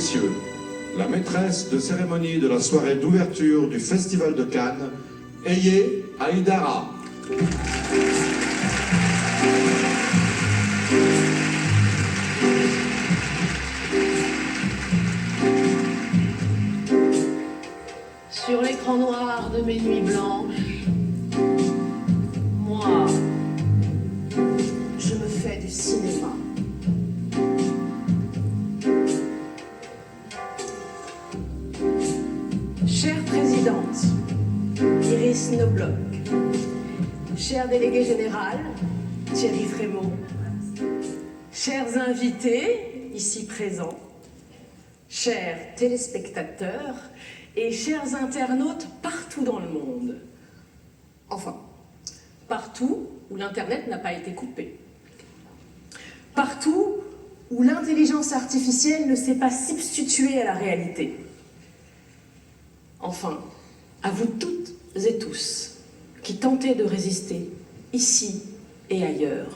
messieurs, la maîtresse de cérémonie de la soirée d'ouverture du Festival de Cannes, Eye Haïdara. Sur l'écran noir de mes nuits blanches, moi, je me fais du cinéma. Chère présidente, Iris Knobloch, cher délégué général, Thierry Frémaux, chers invités ici présents, chers téléspectateurs et chers internautes partout dans le monde. Enfin, partout où l'Internet n'a pas été coupé. Partout où l'intelligence artificielle ne s'est pas substituée à la réalité. Enfin, à vous toutes et tous qui tentez de résister ici et ailleurs,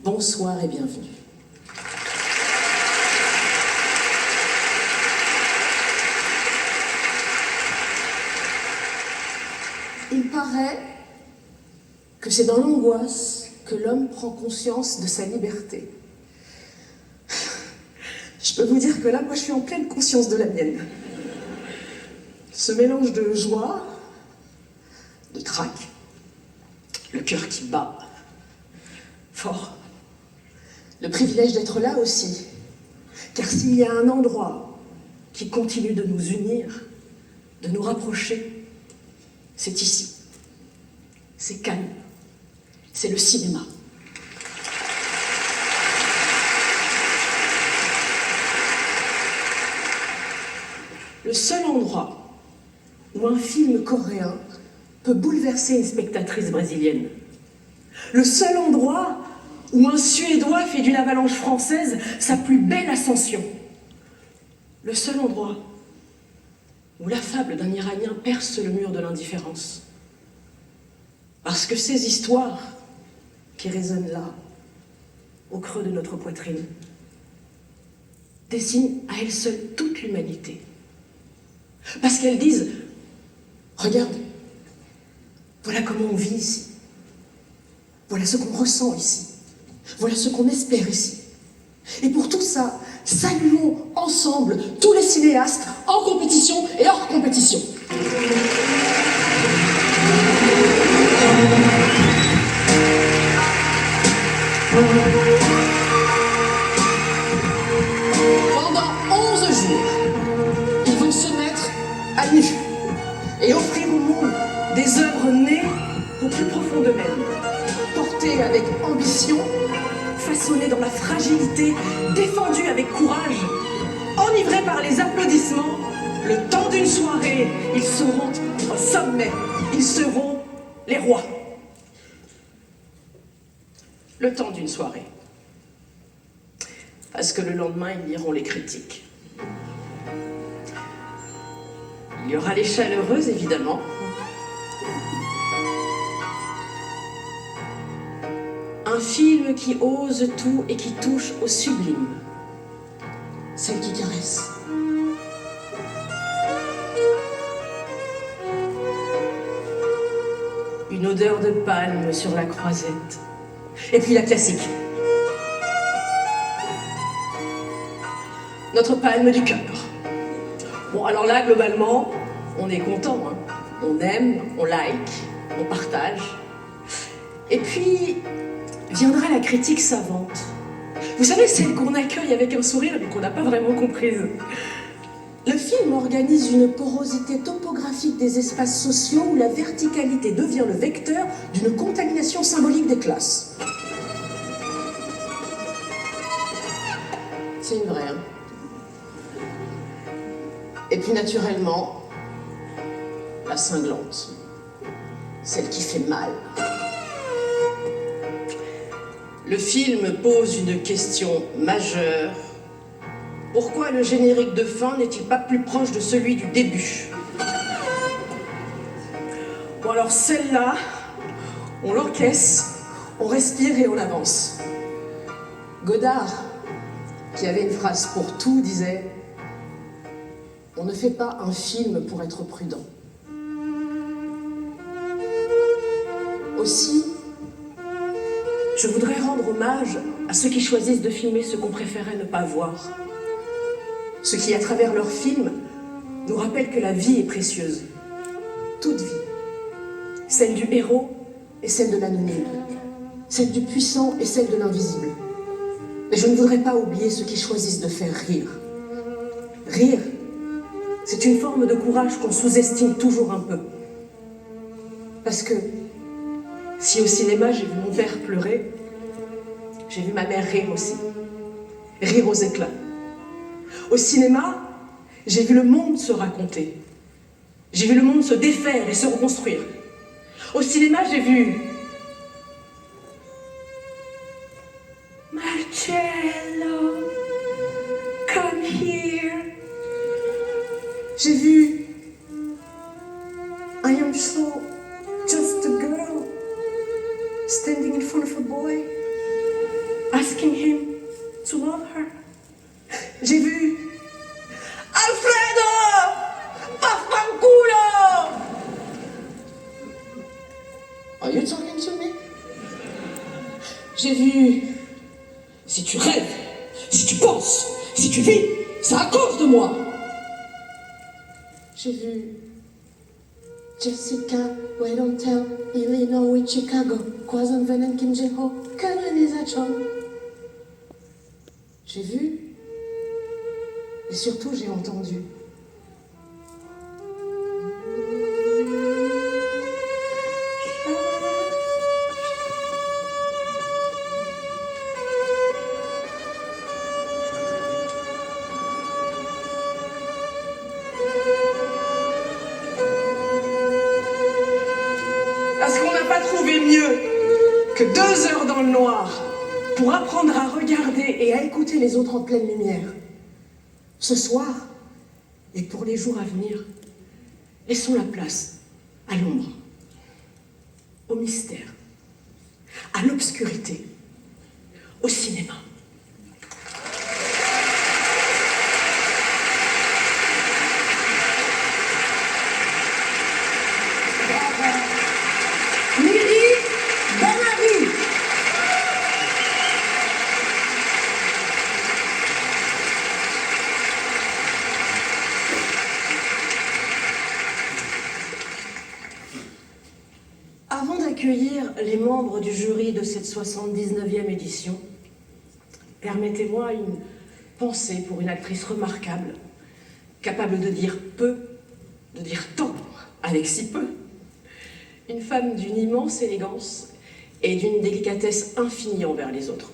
bonsoir et bienvenue. Il paraît que c'est dans l'angoisse que l'homme prend conscience de sa liberté. Je peux vous dire que là, moi, je suis en pleine conscience de la mienne. Ce mélange de joie, de trac, le cœur qui bat fort, le privilège d'être là aussi, car s'il y a un endroit qui continue de nous unir, de nous rapprocher, c'est ici, c'est Cannes, c'est le cinéma. Le seul endroit où un film coréen peut bouleverser une spectatrice brésilienne. Le seul endroit où un Suédois fait d'une avalanche française sa plus belle ascension. Le seul endroit où la fable d'un Iranien perce le mur de l'indifférence. Parce que ces histoires qui résonnent là, au creux de notre poitrine, dessinent à elles seules toute l'humanité. Parce qu'elles disent: regarde, voilà comment on vit ici. Voilà ce qu'on ressent ici. Voilà ce qu'on espère ici. Et pour tout ça, saluons ensemble tous les cinéastes en compétition et hors compétition. Pendant 11 jours, ils vont se mettre à nu et offrir au monde des œuvres nées au plus profond d'eux-mêmes, portées avec ambition, façonnées dans la fragilité, défendues avec courage, enivrés par les applaudissements. Le temps d'une soirée, ils seront au sommet, ils seront les rois. Le temps d'une soirée. Parce que le lendemain, ils liront les critiques. Il y aura les chaleureuses, évidemment. Un film qui ose tout et qui touche au sublime. Celle qui caresse. Une odeur de palme sur la croisette. Et puis la classique. Notre palme du cœur. Bon, alors là, globalement, on est content, hein. On aime, on like, on partage. Et puis, viendra la critique savante. Vous savez, celle qu'on accueille avec un sourire mais qu'on n'a pas vraiment comprise. Le film organise une porosité topographique des espaces sociaux où la verticalité devient le vecteur d'une contamination symbolique des classes. C'est une vraie, hein. Et puis naturellement, la cinglante, celle qui fait mal. Le film pose une question majeure. Pourquoi le générique de fin n'est-il pas plus proche de celui du début? Bon alors celle-là, on l'encaisse, on respire et on avance. Godard, qui avait une phrase pour tout, disait: On ne fait pas un film pour être prudent. Aussi, je voudrais rendre hommage à ceux qui choisissent de filmer ce qu'on préférait ne pas voir. Ceux qui, à travers leurs films, nous rappellent que la vie est précieuse. Toute vie. Celle du héros et celle de l'anonyme. Celle du puissant et celle de l'invisible. Mais je ne voudrais pas oublier ceux qui choisissent de faire rire. Rire, c'est une forme de courage qu'on sous-estime toujours un peu. Parce que, si au cinéma j'ai vu mon père pleurer, j'ai vu ma mère rire aussi. Rire aux éclats. Au cinéma, j'ai vu le monde se raconter. J'ai vu le monde se défaire et se reconstruire. Au cinéma, j'ai vu Marcello, come here. J'ai vu I am so just a girl standing in front of a boy, asking him to love her. J'ai vu Alfredo, Pafanculo. Are you talking to me? J'ai vu si tu rêves, si tu penses, si tu vis, c'est à cause de moi. J'ai vu Jessica, Wait Don't Tell, Illinois, Chicago, Kwazon Venen Kim Jeho, Kananiza Chong. J'ai vu et surtout j'ai entendu. Parce qu'on n'a pas trouvé mieux que 2 heures dans le noir pour apprendre à regarder et à écouter les autres en pleine lumière. Ce soir, et pour les jours à venir, laissons la place à l'ombre, au mystère, à l'obscurité, au cinéma. Miri Benari. Avant d'accueillir les membres du jury de cette 79e édition, permettez-moi une pensée pour une actrice remarquable, capable de dire peu, de dire tant avec si peu. Une femme d'une immense élégance et d'une délicatesse infinie envers les autres.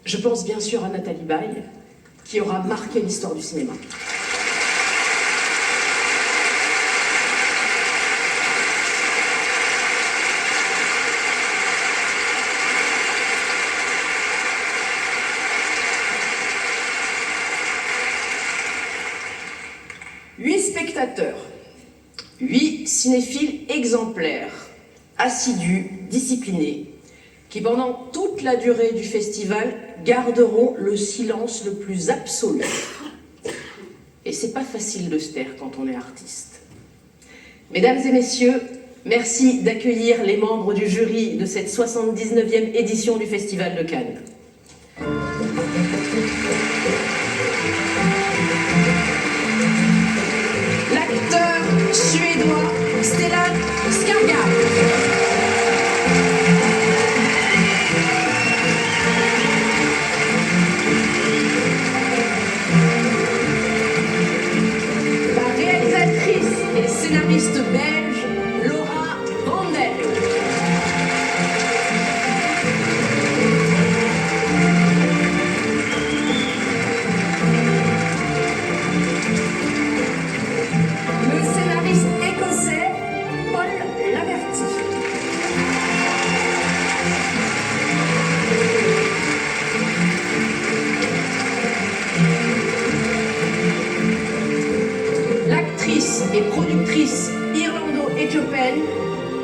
Je pense bien sûr à Nathalie Baye, qui aura marqué l'histoire du cinéma. Huit spectateurs, 8 cinéphiles exemplaires, assidus, disciplinés, qui pendant toute la durée du festival garderont le silence le plus absolu. Et c'est pas facile de se taire quand on est artiste. Mesdames et messieurs, merci d'accueillir les membres du jury de cette 79e édition du Festival de Cannes. L'acteur suédois Stellan Skarsgård. La réalisatrice et scénariste belge Laura Vandel. Le scénariste écossais Paul Laverty. L'actrice et productrice irlando-éthiopienne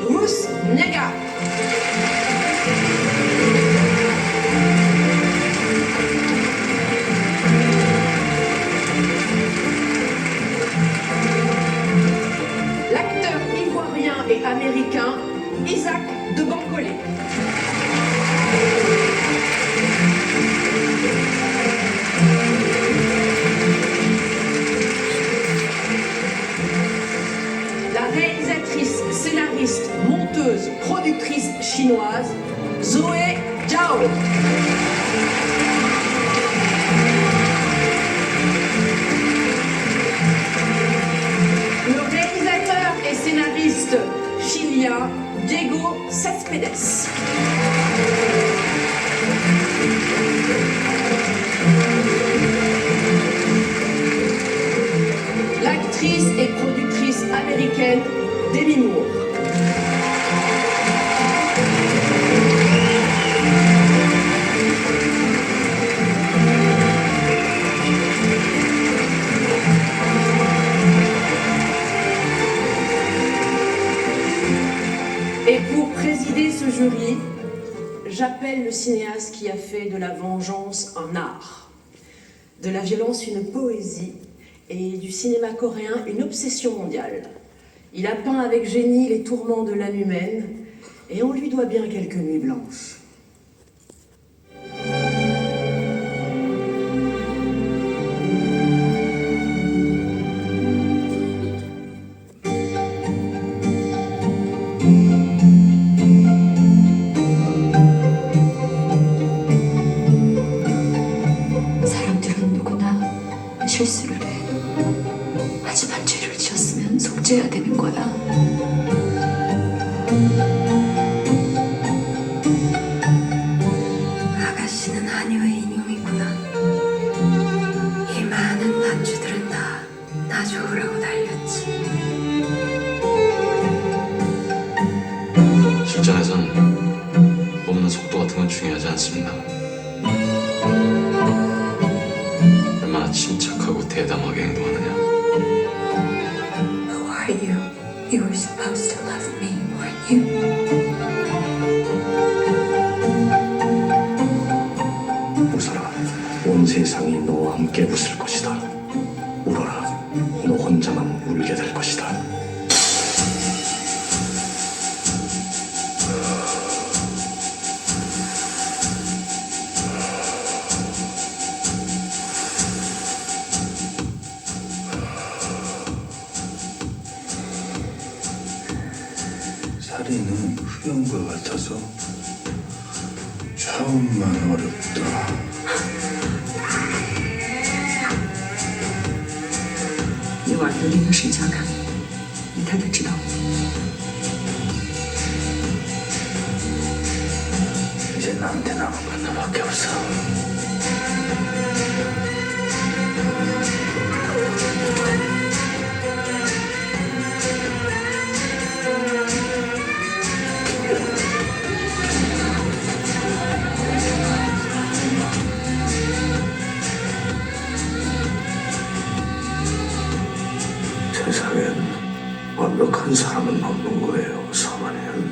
Ruth Negga. Isaac de Bancolé. La réalisatrice, scénariste, monteuse, productrice chinoise, Zoé Zhao. Le réalisateur et scénariste chilien Diego Céspedes. L'actrice et productrice américaine Demi Moore. Et pour présider ce jury, j'appelle le cinéaste qui a fait de la vengeance un art, de la violence une poésie et du cinéma coréen une obsession mondiale. Il a peint avec génie les tourments de l'âme humaine et on lui doit bien quelques nuits blanches. 사람들은 누구나 실수를 해. 하지만 죄를 지었으면 속죄해야 되는 거야. 아가씨는 한여의 인형이구나. 이 많은 반주들은 다 나 좋으라고 달렸지. 실전에선 뽑는 속도 같은 건 중요하지 않습니다. 얼마나 침착하고 대담하게 행동하느냐. Who are you? You were supposed to love me, weren't you? 웃어라. 온 세상이 너와 함께 웃을 것이다. 울어라. 너 혼자만 울게 될 것이다. 살인은 흡연과 같아서 처음만 어렵다.你玩的那个沈小凯，你太太知道吗？ 이제 나한테 남은 건 너밖에 없어. 세상엔 완벽한 사람은 없는 거예요, 서만현.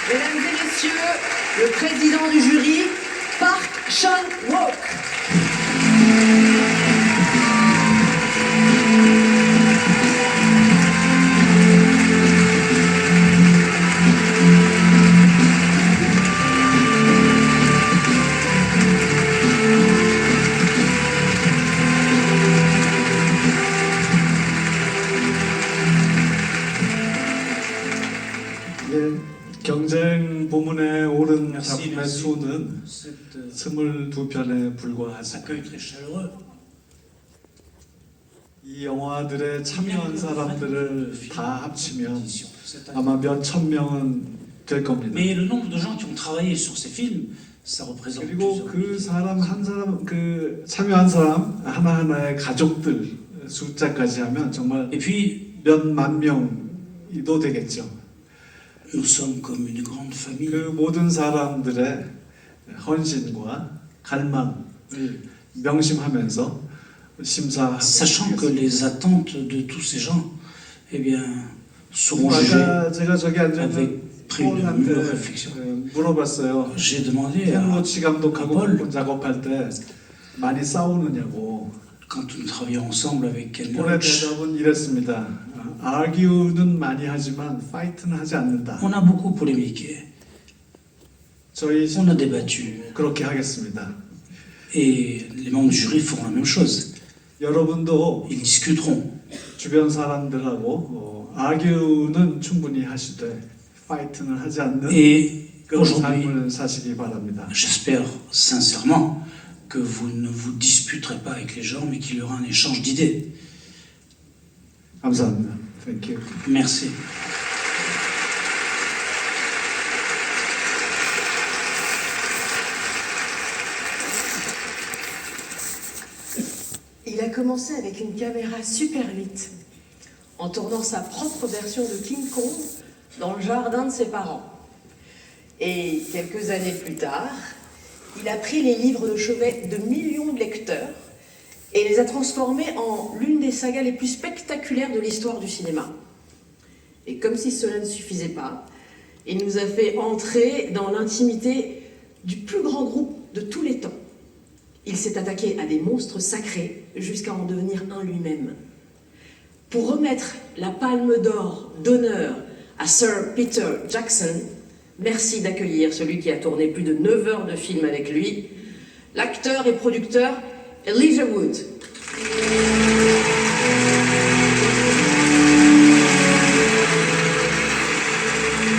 Mesdames et messieurs, le président du jury, Park Chan-wook. 네, 경쟁 부문에 오른 작품의 수는 22편에 불과하습니다. 이 영화들에 참여한 사람들을 다 합치면 아마 몇 천 명은 될 겁니다. Mais le nombre de gens qui ont travaillé sur ces films, ça représente 그리고 plusieurs 그 사람 한 사람 그 참여한 사람 하나하나의 가족들 숫자까지 하면 정말 Et puis, 몇만 명이도 되겠죠. nous sommes comme une grande famille. 그 모든 사람들의 헌신과 갈망을 명심하면서 심사하고 Sachant que 있겠습니다. les attentes de tous ces gens, eh bien, seront jugées 아까 제가 저기 앉아있는 avec près de 폴한테 mûre réflexion. 물어봤어요. J'ai demandé 켄로치 감독하고 폴. 작업할 때 많이 싸우느냐고. quand nous travaillions ensemble avec Ken 폴의 Loach, 대답은 이랬습니다. 아기우는 많이 하지만 파이트는 하지 않는다. on a beaucoup polémiqué, 저희 on a débattu, 그렇게 하겠습니다. et les membres du jury feront la même chose. 여러분도 Ils discuteront. 주변 사람들하고 아기우는 충분히 하시되 파이트는 하지 않는 Et 그런 aujourd'hui, 삶을 사시기 바랍니다. j'espère sincèrement que vous ne vous disputerez pas avec les gens, mais qu'il y aura un échange d'idées. 감사합니다. Thank you. Merci. Il a commencé avec une caméra Super 8, en tournant sa propre version de King Kong dans le jardin de ses parents. Et quelques années plus tard, il a pris les livres de chevet de millions de lecteurs et les a transformés en l'une des sagas les plus spectaculaires de l'histoire du cinéma. Et comme si cela ne suffisait pas, il nous a fait entrer dans l'intimité du plus grand groupe de tous les temps. Il s'est attaqué à des monstres sacrés jusqu'à en devenir un lui-même. Pour remettre la palme d'or d'honneur à Sir Peter Jackson, merci d'accueillir celui qui a tourné plus de 9 heures de film avec lui, l'acteur et producteur Elijah Wood.